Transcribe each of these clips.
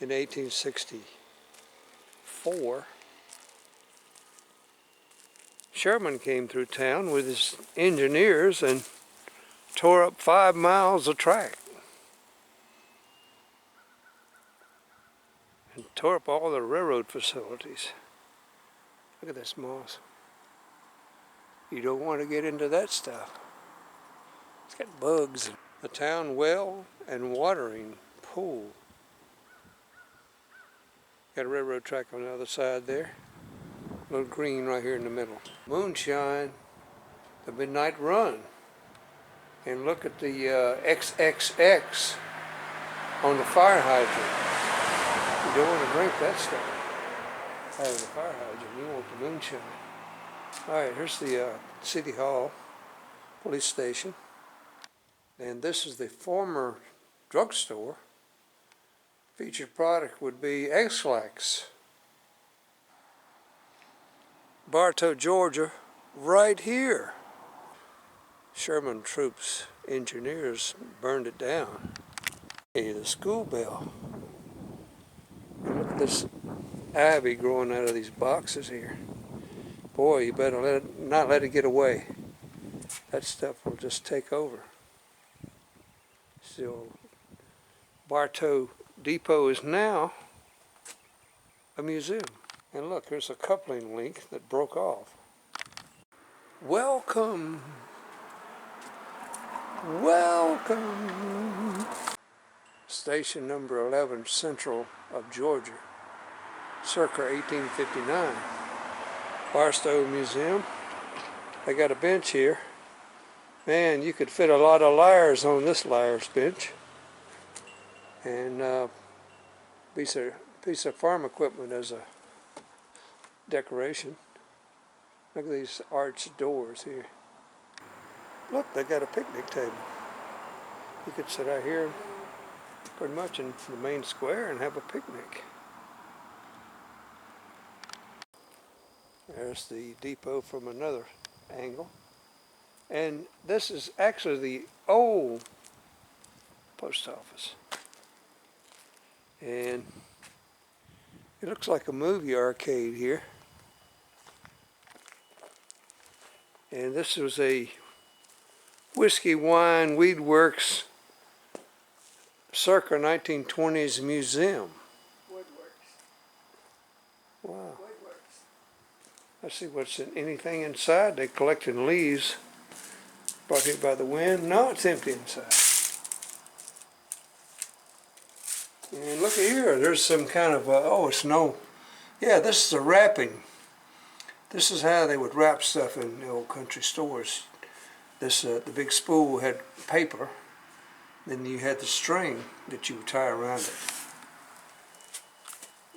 in 1864, Sherman came through town with his engineers and tore up 5 miles of track. And tore up all the railroad facilities. Look at this moss. You don't want to get into that stuff. It's got bugs. The town well and watering pool. Got a railroad track on the other side there. A little green right here in the middle. Moonshine, the midnight run. And look at the XXX on the fire hydrant. You don't want to drink that stuff out of the fire hydrant. You want the moonshine. All right, here's the City Hall police station. And this is the former drugstore. Featured product would be Ex-Lax. Bartow, Georgia, right here. Sherman troops, engineers burned it down. Hey, the school bell. And look at this ivy growing out of these boxes here. Boy, you better not let it get away. That stuff will just take over. So, Bartow Depot is now a museum. And look, here's a coupling link that broke off. Welcome. Welcome. Station number 11, Central of Georgia, circa 1859. Barstow Museum. I got a bench here. Man, you could fit a lot of lyres on this lyre's bench. And piece of farm equipment as a decoration. Look at these arched doors here. Look, they got a picnic table. You could sit out here pretty much in the main square and have a picnic. There's the depot from another angle. And this is actually the old post office. And it looks like a movie arcade here. And this was a whiskey, wine, weed works circa 1920s museum. Woodworks. Wow. Woodworks. Let's see what's in anything inside. They collected leaves brought here by the wind. No, it's empty inside. And look at here. There's some kind of it's no. Yeah, this is a wrapping. This is how they would wrap stuff in the old country stores. This the big spool had paper. Then you had the string that you would tie around it.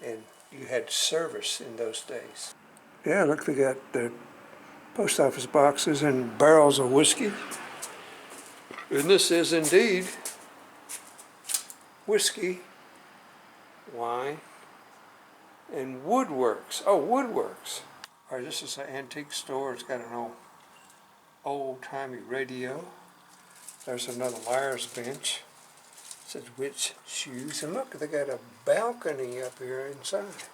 And you had service in those days. Yeah, look, they got the post office boxes and barrels of whiskey. And this is indeed whiskey, wine, and woodworks. Oh, woodworks. All right, this is an antique store. It's got an old-timey radio. There's another lyre's bench. It says Witch Shoes. And look, they got a balcony up here inside.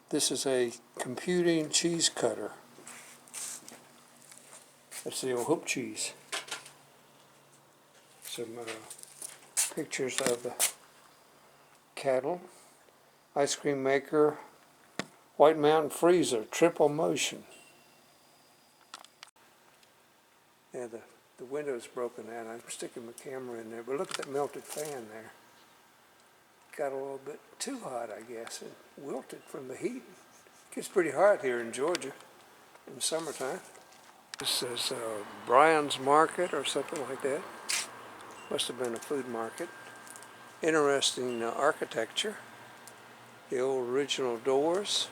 This is a computing cheese cutter. That's the old hoop cheese. Some pictures of the cattle. Ice cream maker. White Mountain freezer, triple motion. Yeah, the window's broken out. I'm sticking my camera in there, but look at that melted fan there. Got a little bit too hot, I guess, and wilted from the heat. It gets pretty hot here in Georgia in summertime. This is Brian's Market or something like that. Must have been a food market. Interesting architecture. The old original doors.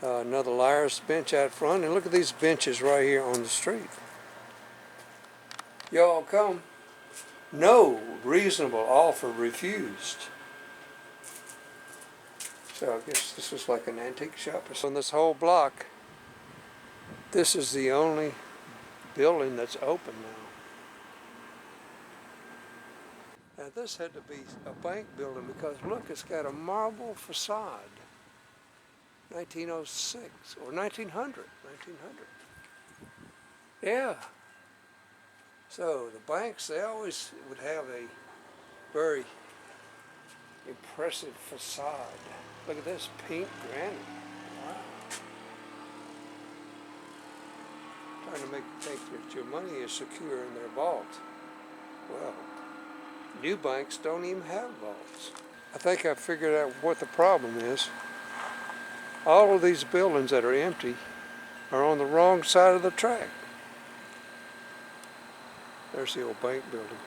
Another lyre's bench out front. And look at these benches right here on the street. Y'all come. No reasonable offer refused. So I guess this was like an antique shop or something. On this whole block, this is the only building that's open now. Now this had to be a bank building because look, it's got a marble facade. 1906 or 1900. Yeah. So the banks, they always would have a very impressive facade. Look at this pink granite. Wow. Trying to make you think that your money is secure in their vault. Well, new banks don't even have vaults. I think I figured out what the problem is. All of these buildings that are empty are on the wrong side of the track. There's the old bank building.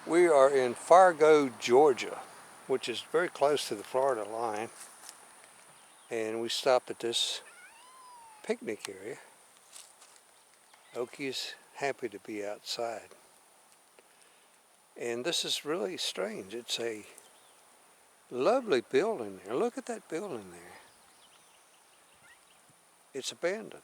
We are in Fargo, Georgia, which is very close to the Florida line. And we stopped at this picnic area. Okie is happy to be outside. And this is really strange. It's a lovely building there. Look at that building there. It's abandoned.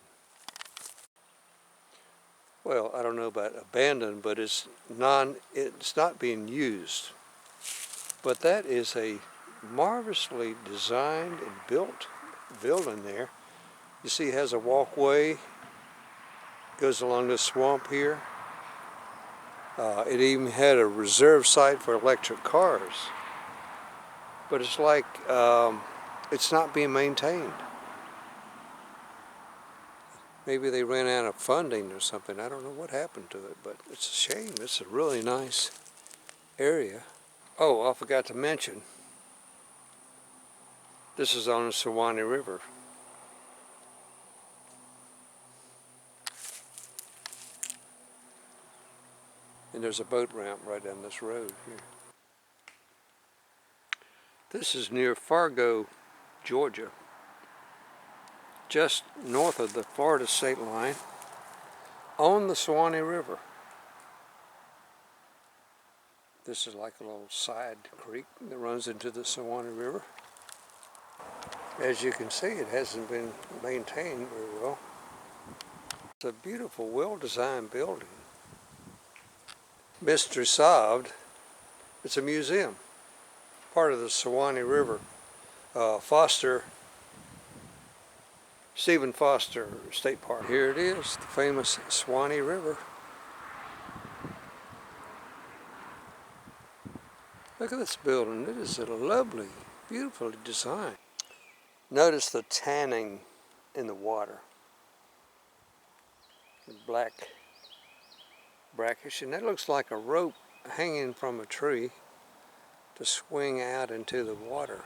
Well, I don't know about abandoned, but it's not being used. But that is a marvelously designed and built building there. You see it has a walkway, goes along the swamp here. It even had a reserve site for electric cars. But it's like it's not being maintained. Maybe they ran out of funding or something. I don't know what happened to it, but it's a shame. It's a really nice area. Oh, I forgot to mention, this is on the Suwannee River. And there's a boat ramp right down this road here. This is near Fargo, Georgia, just north of the Florida state line on the Suwannee River. This is like a little side creek that runs into the Suwannee River. As you can see, it hasn't been maintained very well. It's a beautiful, well-designed building. Mystery solved. It's a museum, part of the Suwannee River. Stephen Foster State Park. Here it is, the famous Suwannee River. Look at this building. It is lovely, beautifully designed. Notice the tanning in the water. The black brackish, and that looks like a rope hanging from a tree to swing out into the water.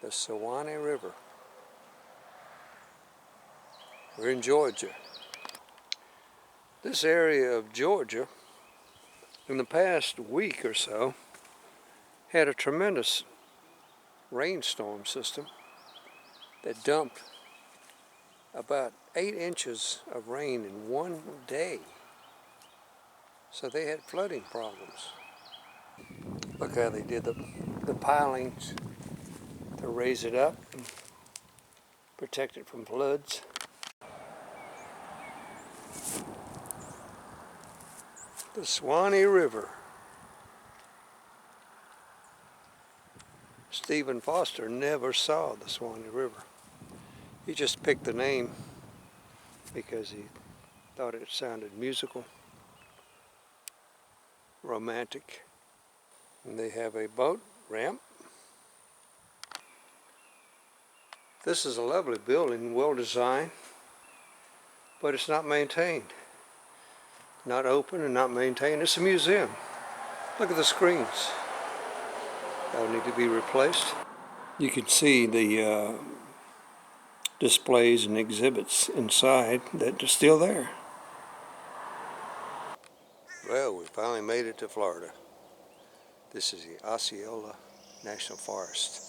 The Suwannee River. We're in Georgia. This area of Georgia, in the past week or so, had a tremendous rainstorm system that dumped about 8 inches of rain in one day. So they had flooding problems. Look how they did the pilings to raise it up and protect it from floods. The Suwannee River. Stephen Foster never saw the Suwannee River. He just picked the name because he thought it sounded musical, romantic. And they have a boat ramp. This is a lovely building, well designed, but it's not maintained. Not open and not maintained. It's a museum. Look at the screens. They'll need to be replaced. You can see the displays and exhibits inside that are still there. Well, we finally made it to Florida. This is the Osceola National Forest.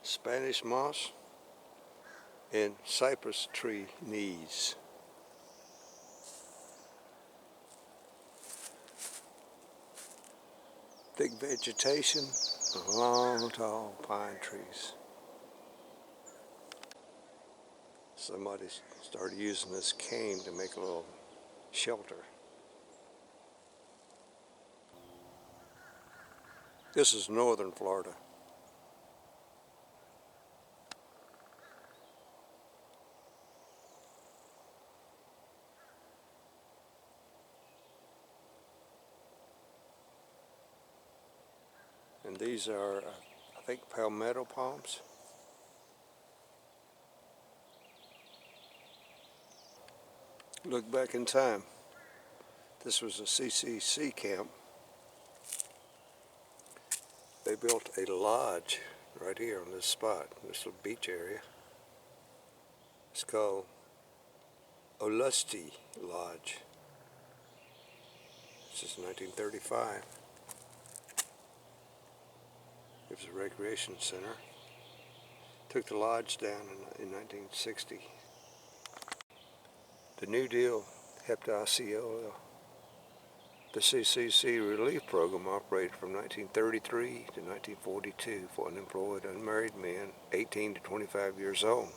Spanish moss and cypress tree knees. Thick vegetation, long, tall pine trees. Somebody started using this cane to make a little shelter. This is northern Florida. And these are, I think, palmetto palms. Look back in time. This was a CCC camp. They built a lodge right here on this spot, this little beach area. It's called Olustee Lodge. This is 1935. It was a recreation center. Took the lodge down in 1960. The New Deal helped Osceola. The CCC relief program operated from 1933 to 1942 for unemployed unmarried men 18 to 25 years old.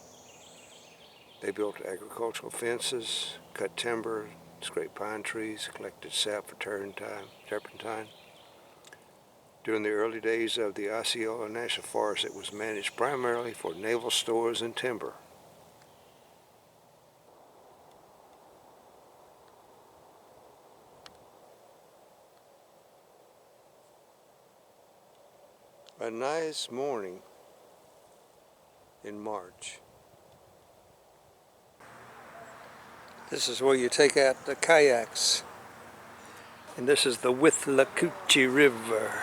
They built agricultural fences, cut timber, scraped pine trees, collected sap for turpentine. During the early days of the Osceola National Forest, it was managed primarily for naval stores and timber. A nice morning in March. This is where you take out the kayaks. And this is the Withlacoochee River.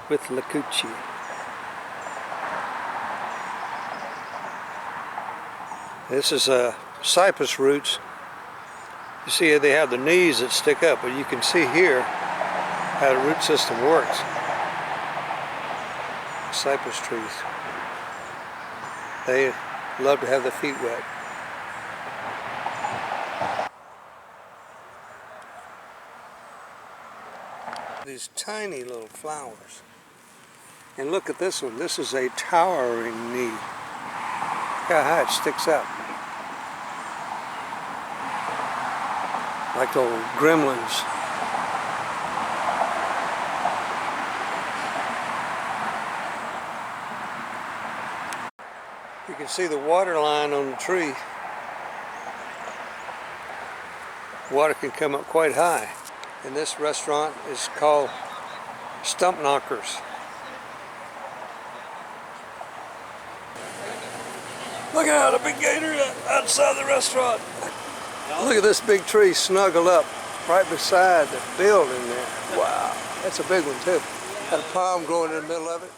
Withlacoochee. This is cypress roots. You see they have the knees that stick up, but you can see here how the root system works. Cypress trees. They love to have their feet wet. These tiny little flowers. And look at this one. This is a towering knee. Look how high it sticks up. Like the old gremlins. You can see the water line on the tree. Water can come up quite high. And this restaurant is called Stump Knockers. Look out, a big gator outside the restaurant. Look at this big tree snuggled up right beside the building there. Wow, that's a big one too. Got a palm growing in the middle of it.